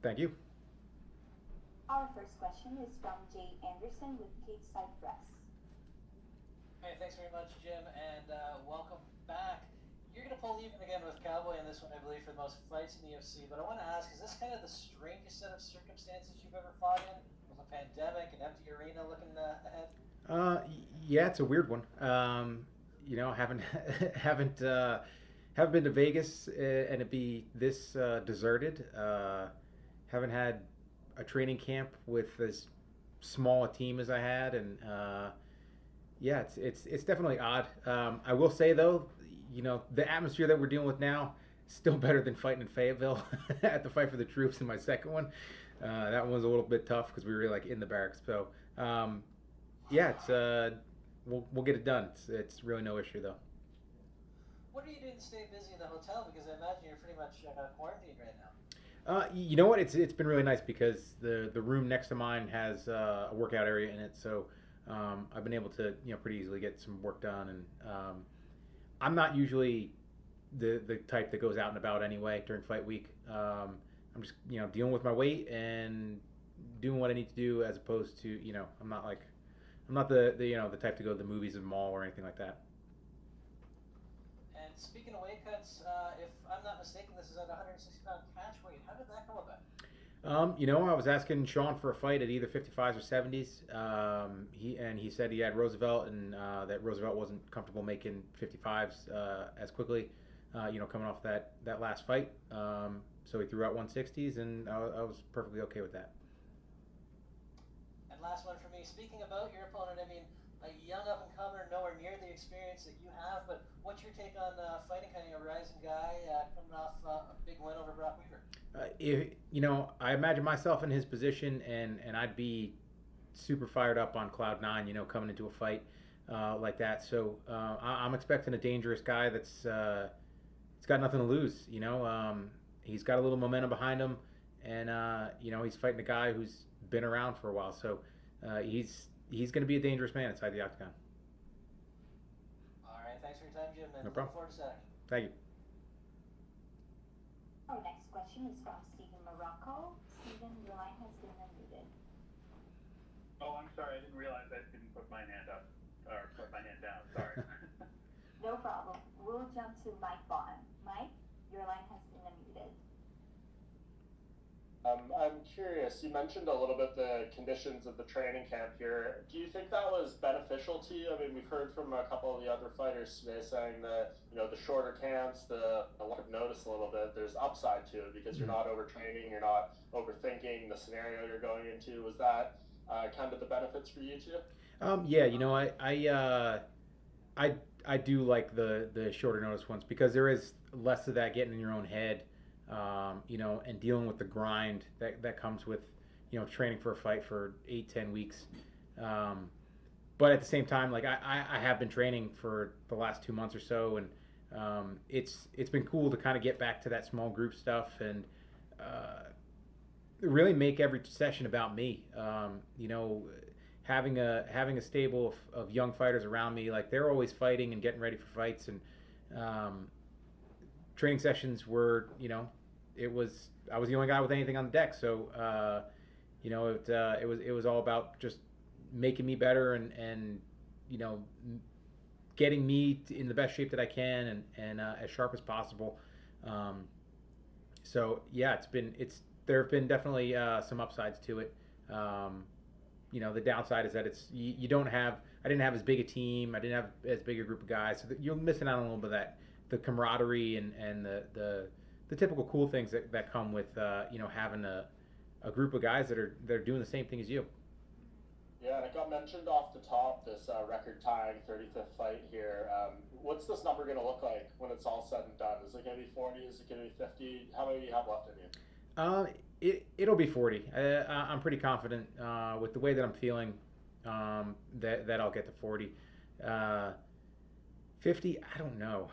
Thank you. Our first question is from Jay Anderson with Cape Side Press. Hey, thanks very much, Jim, and welcome back. You're going to pull even again with Cowboy in this one, I believe, for the most fights in the UFC. But I want to ask, is this kind of the strangest set of circumstances you've ever fought in, with a pandemic, an empty arena looking ahead? Yeah, it's a weird one. Haven't haven't haven't been to Vegas and it be this deserted. Haven't had a training camp with as small a team as I had, and yeah, it's definitely odd. I will say though, the atmosphere that we're dealing with now is still better than fighting in Fayetteville at the Fight for the Troops in my second one. That one was a little bit tough because we were like in the barracks. So yeah, it's we'll get it done. It's really no issue though. What are you doing to stay busy in the hotel? Because I imagine you're pretty much quarantined right now. You know what? It's been really nice because the room next to mine has a workout area in it, so I've been able to pretty easily get some work done. And I'm not usually the type that goes out and about anyway during fight week. I'm just dealing with my weight and doing what I need to do as opposed to I'm not the type to go to the movies or the mall or anything like that. And speaking of weight cuts, if I'm not mistaken, this is at 160-pound catch weight. How did that come about? I was asking Sean for a fight at either 55s or 70s. He said he had Roosevelt and that Roosevelt wasn't comfortable making 55s as quickly. Coming off that last fight. So he threw out 160s, and I was perfectly okay with that. And last one for me. Speaking about your opponent, I mean, a young up and comer, nowhere near the experience that you have. But what's your take on fighting kind of a rising guy coming off a big win over Brock Weaver? I imagine myself in his position, and I'd be super fired up on cloud nine. Coming into a fight like that. So I'm expecting a dangerous guy that's he's got nothing to lose. He's got a little momentum behind him, and he's fighting a guy who's been around for a while. So he's going to be a dangerous man inside the octagon. All right, thanks for your time, Jim, and No looking problem. forward to Saturday. Thank you. Our next question is from Stephen Morocco. Stephen, your line has been unmuted. Oh, I'm sorry. I didn't realize I didn't put my hand up or put my hand down. Sorry. No problem. We'll jump to Mike Vaughn. Mike, your line has been unmuted. I'm curious, you mentioned a little bit the conditions of the training camp here. Do you think that was beneficial to you? I mean, we've heard from a couple of the other fighters today saying that, the shorter camps, the lack of notice a little bit, there's upside to it because you're not overtraining, you're not overthinking the scenario you're going into. Was that kind of the benefits for you too? Yeah, I do like the shorter notice ones because there is less of that getting in your own head, and dealing with the grind that comes with, training for a fight for 8-10 weeks. But at the same time, like I have been training for the last 2 months or so, and it's been cool to kind of get back to that small group stuff and really make every session about me. Having a stable of young fighters around me, like they're always fighting and getting ready for fights, and training sessions were, it was I was the only guy with anything on the deck, so it was all about just making me better and you know getting me in the best shape that I can and as sharp as possible. Um, so yeah, it's there have been definitely some upsides to it. Um, the downside is that you don't have I didn't have as big a team. I didn't have as big a group of guys, so that you're missing out on a little bit of that the camaraderie and the typical cool things that come with having a group of guys that are doing the same thing as you. Yeah, and it got mentioned off the top, this record tying 35th fight here. What's this number going to look like when it's all said and done? Is it going to be 40? Is it going to be 50? How many do you have left in you? Uh, it'll be 40. I'm pretty confident with the way that I'm feeling, that I'll get to 40. Uh, 50, I don't know.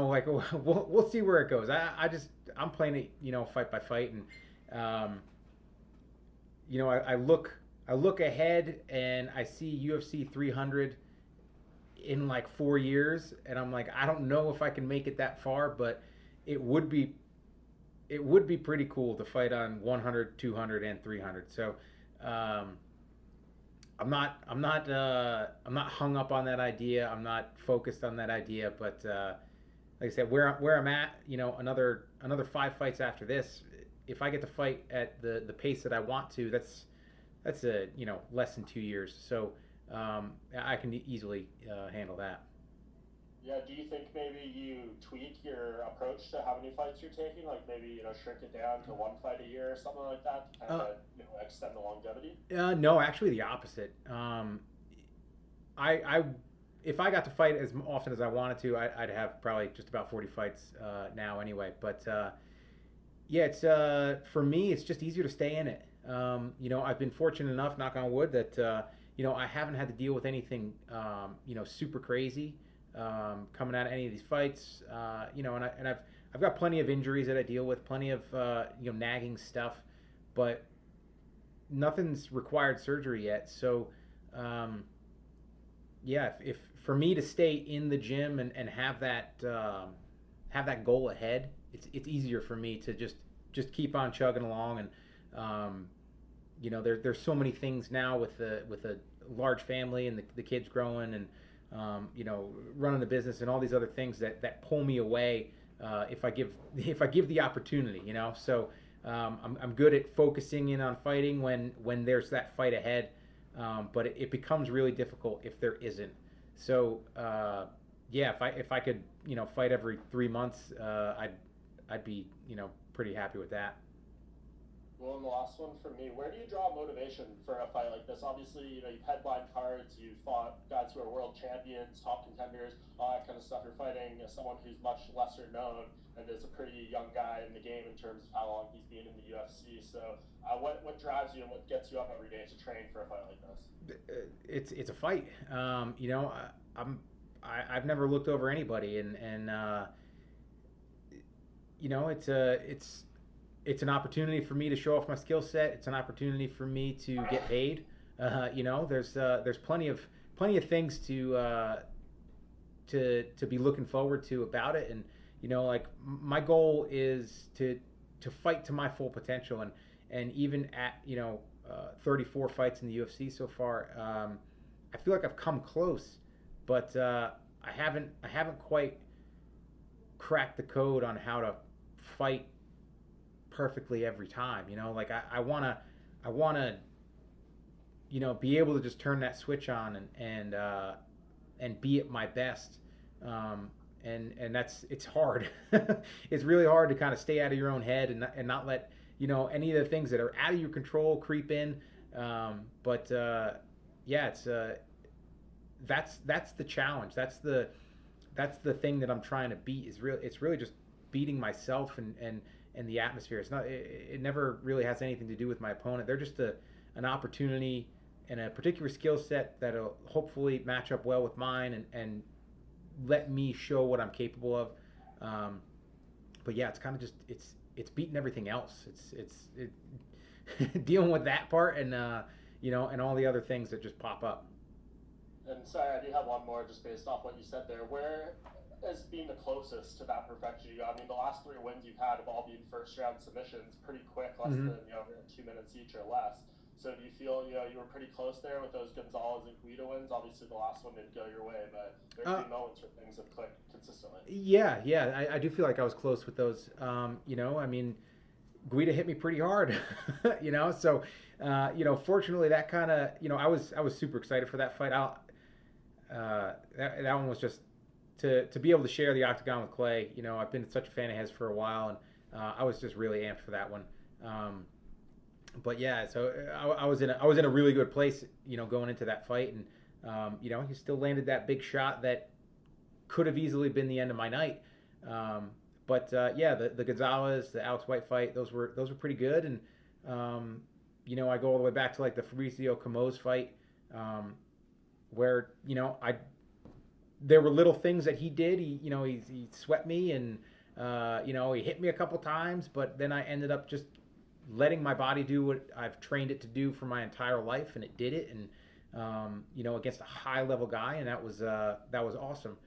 Like we'll see where it goes. I'm playing it, fight by fight, and I look ahead and I see UFC 300 in like 4 years, and I'm like, I don't know if I can make it that far, but it would be it would be pretty cool to fight on 100, 200, and 300. So um, I'm not hung up on that idea. I'm not focused on that idea. But like I said, where I'm at, another 5 fights after this. If I get to fight at the pace that I want to, that's a less than 2 years. So I can easily handle that. Yeah, do you think maybe you tweak your approach to how many fights you're taking? Like maybe, shrink it down to one fight a year or something like that to kind Uh, of, extend the longevity? no, actually the opposite. I if I got to fight as often as I wanted to, I'd have probably just about 40 fights now anyway. But yeah, it's for me, it's just easier to stay in it. I've been fortunate enough, knock on wood, that I haven't had to deal with anything super crazy coming out of any of these fights. I've got plenty of injuries that I deal with, plenty of nagging stuff, but nothing's required surgery yet. So yeah, if for me to stay in the gym and have that goal ahead, it's easier for me to just keep on chugging along. And there's so many things now with a large family and the kids growing, and running the business and all these other things that pull me away if I give if I give the opportunity. So I'm good at focusing in on fighting when there's that fight ahead, but it becomes really difficult if there isn't. So yeah, if I could fight every 3 months, I'd be pretty happy with that. Well, and the last one for me, where do you draw motivation for a fight like this? Obviously, you've headlined cards, you've fought guys who are world champions, top contenders, all that kind of stuff. You're fighting someone who's much lesser known and is a pretty young guy in the game in terms of how long he's been in the UFC. So, what drives you and what gets you up every day to train for a fight like this? It's a fight. I've never looked over anybody, and it's an opportunity for me to show off my skill set. It's an opportunity for me to get paid. There's plenty of things to be looking forward to about it. And like my goal is to fight to my full potential. And even at 34 fights in the UFC so far, I feel like I've come close, but I haven't quite cracked the code on how to fight perfectly every time. Like I wanna be able to just turn that switch on and be at my best. And it's hard. It's really hard to kind of stay out of your own head and not let any of the things that are out of your control creep in. But yeah, that's the challenge. That's the thing that I'm trying to beat. It's really just beating myself and the atmosphere. It never really has anything to do with my opponent. They're just an opportunity and a particular skill set that'll hopefully match up well with mine and let me show what I'm capable of. But yeah, it's kind of just it's beating everything else. It's dealing with that part and and all the other things that just pop up. And sorry, I do have one more just based off what you said there. Where has been the closest to that perfection you got? I mean, the last 3 wins you've had have all been first round submissions, pretty quick, less Mm-hmm. than 2 minutes each or less. So do you feel you were pretty close there with those Gonzalez and Guida wins? Obviously, the last one didn't go your way, but there's been moments where things have clicked consistently. Yeah, I do feel like I was close with those. I mean, Guida hit me pretty hard, So, fortunately, that kind of, I was super excited for that fight. That one was just to be able to share the octagon with Clay. I've been such a fan of his for a while, and I was just really amped for that one. But yeah, so I was in a really good place, going into that fight, and he still landed that big shot that could have easily been the end of my night. But yeah, the Gonzalez, the Alex White fight, those were pretty good, and I go all the way back to like the Fabricio Camoes fight, where there were little things that he did. He swept me, and he hit me a couple times, but then I ended up just letting my body do what I've trained it to do for my entire life, and it did it, and against a high level guy, and that was awesome.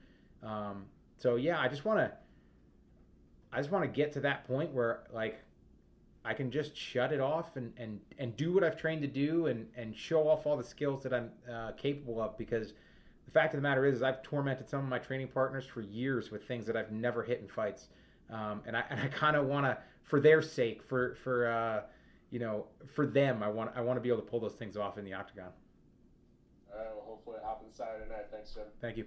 So yeah, I just want to get to that point where like I can just shut it off and do what I've trained to do and show off all the skills that I'm capable of. Because the fact of the matter is I've tormented some of my training partners for years with things that I've never hit in fights, and I kind of want to, for their sake, for them, I want to be able to pull those things off in the octagon. Well, hopefully it happens Saturday night. Thanks, Jim. Thank you.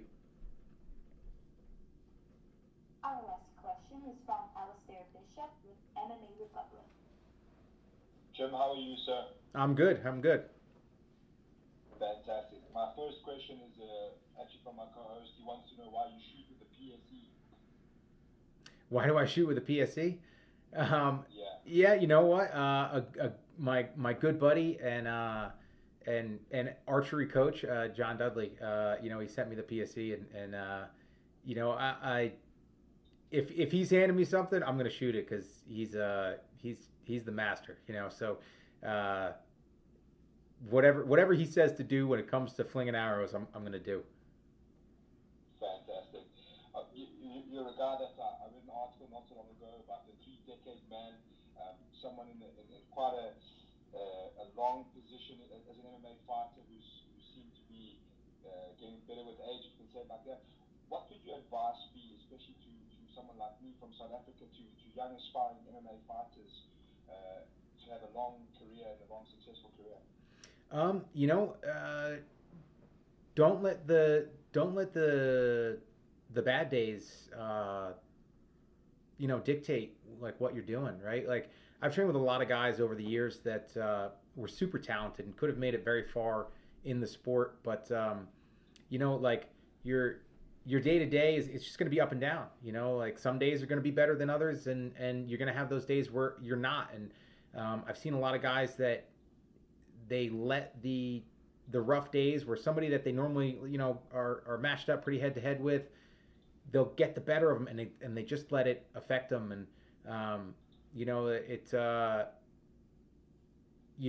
Our last question is from Alistair Bishop with MMA Republic. Jim, how are you, sir? I'm good. I'm good. Fantastic. My first question is actually from my co-host. He wants to know why you shoot with the PSE. Why do I shoot with a PSE? Yeah. Yeah, you know what? My good buddy and archery coach, John Dudley. He sent me the PSE, and I if he's handing me something, I'm gonna shoot it because he's the master. So whatever he says to do when it comes to flinging arrows, I'm gonna do. Fantastic. You're a guy that I read an article not so long ago about the 3-decade man, someone in quite a long position as an MMA fighter who seemed to be getting better with age, if you can say it like that. What would your advice be, especially to someone like me from South Africa, to young aspiring MMA fighters to have a long career and a long successful career? Don't let the bad days dictate like what you're doing, right? Like I've trained with a lot of guys over the years that were super talented and could have made it very far in the sport, but like your day to day is, it's just going to be up and down. Like some days are going to be better than others, and you're going to have those days where you're not. And I've seen a lot of guys that they let the rough days, where somebody that they normally are matched up pretty head to head with, they'll get the better of them, and they just let it affect them. And you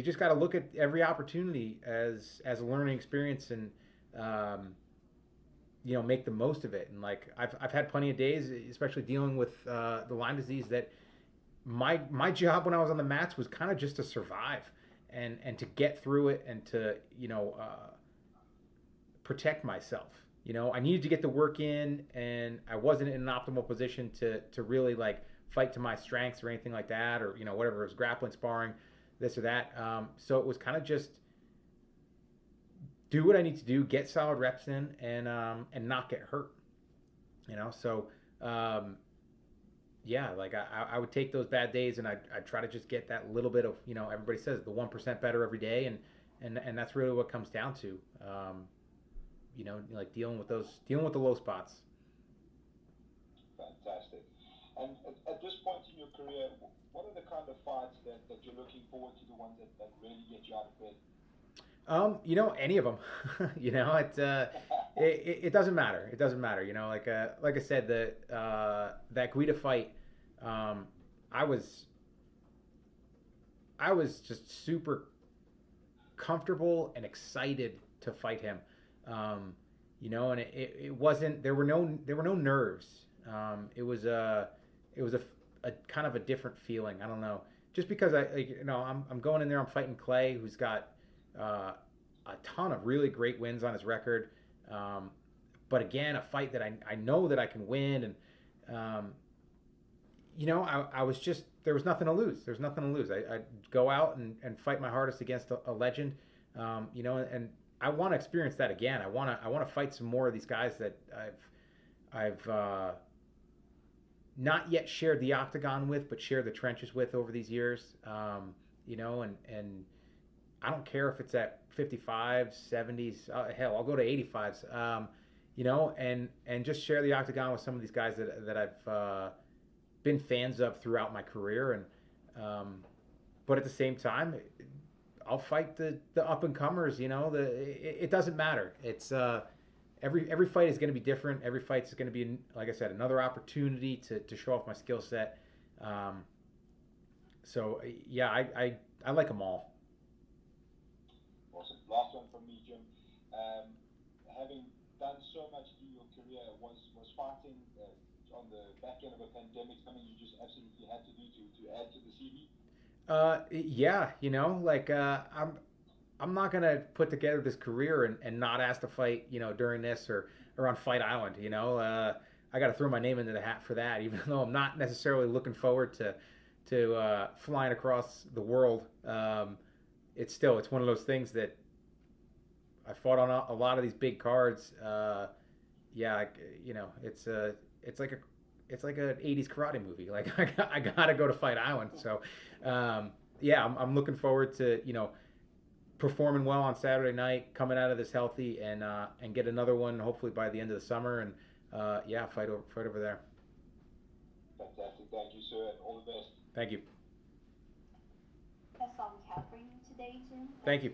just got to look at every opportunity as a learning experience, and make the most of it. And like I've had plenty of days, especially dealing with the Lyme disease, that my job when I was on the mats was kind of just to survive and to get through it, and to protect myself. I needed to get the work in, and I wasn't in an optimal position to really like fight to my strengths or anything like that, or whatever, it was grappling, sparring, this or that. So it was kind of just do what I need to do, get solid reps in, and not get hurt. So yeah, like I would take those bad days, and I'd try to just get that little bit of, everybody says the 1% better every day, and that's really what comes down to, like dealing with the low spots. Fantastic. And at this point in your career, what are the kind of fights that you're looking forward to, the ones that really get you out of bed? Any of them. It doesn't matter. It doesn't matter. Like I said, that Guida fight, I was just super comfortable and excited to fight him. And it wasn't, there were no nerves. It was a kind of a different feeling. I don't know. Just because I'm going in there, I'm fighting Clay, who's got a ton of really great wins on his record. But again, a fight that I know that I can win. And, I was just, there was nothing to lose. There's nothing to lose. I'd go out and fight my hardest against a legend, and I want to experience that again. I want to fight some more of these guys that I've not yet shared the octagon with, but shared the trenches with over these years. And I don't care if it's at 55s, 70s, hell, I'll go to 85s, and just share the octagon with some of these guys that I've been fans of throughout my career. And but at the same time, I'll fight the up and comers. It doesn't matter. It's every fight is going to be different. Every fight is going to be, like I said, another opportunity to show off my skill set. So yeah, I like them all. Awesome. Last one from me, Jim. Having done so much through your career, was fighting on the back end of a pandemic, something you just absolutely had to do to add to the CV? Yeah, like I'm not gonna put together this career and not ask to fight, during this or on Fight Island. I got to throw my name into the hat for that, even though I'm not necessarily looking forward to flying across the world. It's one of those things that I fought on a lot of these big cards. Yeah, it's like a it's like an '80s karate movie. Like I gotta go to Fight Island. So yeah, I'm looking forward to performing well on Saturday night, coming out of this healthy, and get another one hopefully by the end of the summer, and yeah, fight over there. Fantastic. Thank you, sir, and all the best. Thank you. That's all we have for you today, Jim. Thank you.